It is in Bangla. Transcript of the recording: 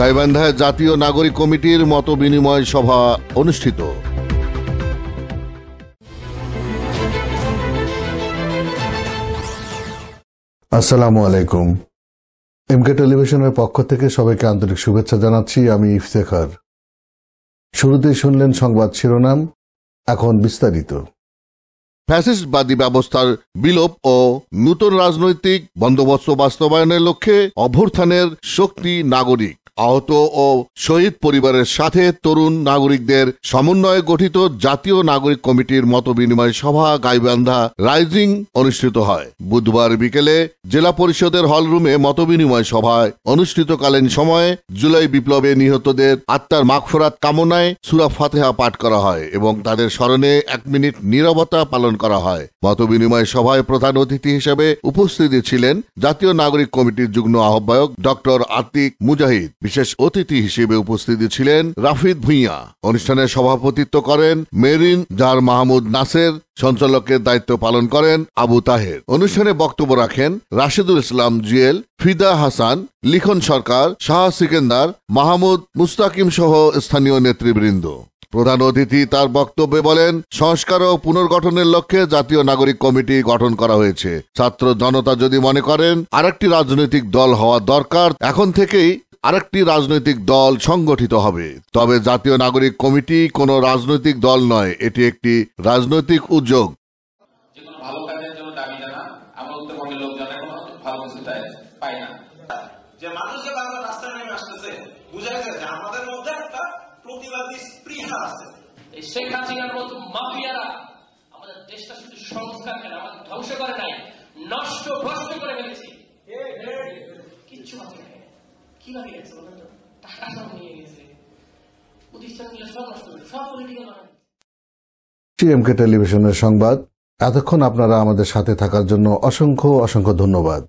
গাইবান্ধায় জাতীয় নাগরিক কমিটির মতবিনিময় সভা অনুষ্ঠিত। আসসালামু আলাইকুম। এমকে টেলিভিশনের পক্ষ থেকে সবাইকে আন্তরিক শুভেচ্ছা জানাচ্ছি। আমি ইফতেখার। শুরুতেই শুনলেন সংবাদ শিরোনাম, এখন বিস্তারিত। ফ্যাসিস্টবাদী ব্যবস্থার বিলোপ ও নূতন রাজনৈতিক বন্দোবস্ত বাস্তবায়নের লক্ষ্যে অভ্যুত্থানের শক্তি নাগরিক, আহত ও শহীদ পরিবারের সাথে তরুণ নাগরিকদের সমন্বয়ে গঠিত জাতীয় নাগরিক কমিটির মতবিনিময় সভা গাইবান্ধা রাইজিং অনুষ্ঠিত হয়। বুধবার বিকেলে জেলা পরিষদের হলরুমে মতবিনিময় সভায় অনুষ্ঠিতকালীন সময়ে জুলাই বিপ্লবে নিহতদের আত্মার মাগফিরাত কামনায় সূরা ফাতিহা পাঠ করা হয় এবং তাদের স্মরণে 1 মিনিট নীরবতা পালন করা হয়। মতবিনিময় সভায় প্রধান অতিথি হিসেবে উপস্থিত ছিলেন জাতীয় নাগরিক কমিটির যুগ্ম আহ্বায়ক ডক্টর আতিক মুজাহিদ। বিশেষ অতিথি হিসেবে উপস্থিত ছিলেন রাফিদ ভুঁইয়া। অনুষ্ঠানে সভাপতিত্ব করেন মেরিন জার মাহমুদ নাসের। সঞ্চালকের দায়িত্ব পালন করেন আবু তাহের। অনুষ্ঠানে বক্তব্য রাখেন রাশেদুল ইসলাম জুয়েল, ফিদা হাসান, লিখন সরকার, শাহ সিকেন্দার, মাহমুদ মুস্তাকিম সহ স্থানীয় নেতৃবৃন্দ। প্রধান অতিথি তার বক্তব্যে বলেন, সংস্কার ও পুনর্গঠনের লক্ষ্যে জাতীয় নাগরিক কমিটি গঠন করা হয়েছে। ছাত্র জনতা যদি মনে করেন আরেকটি রাজনৈতিক দল হওয়া দরকার, এখন থেকেই আরেকটি রাজনৈতিক দল সংগঠিত হবে। তবে জাতীয় নাগরিক কমিটি কোনো রাজনৈতিক দল নয়, এটি একটি রাজনৈতিক উদ্যোগ। ভালো কাজের জন্য দাবি জানা, আমরা উত্তরবঙ্গের লোক জানা কোনো ভালো কিছু পাই না। যে মানুষ যে বাংলা রাস্তায় নেমে আসতেছে, বুঝা গেছে যে আমাদের মধ্যে একটা প্রতিবাদী স্পৃহা আছে। এই শেখ হাসিনার মতো মাফিয়ারা আমাদের দেশটা শুধু সংস্কার করে, আমাদের ধ্বংস করে নাই, নষ্ট ভ্রষ্ট করে ফেলেছে। কিচ্ছু আছে কিভাবে গেছে বলেন তো? টাকা সব নিয়ে গেছে, প্রতিষ্ঠানগুলো সব নষ্ট করে, সব পলিটিক্যাল বানায়। এমকে টেলিভিশনের সংবাদ। এতক্ষণ আপনারা আমাদের সাথে থাকার জন্য অসংখ্য অসংখ্য ধন্যবাদ।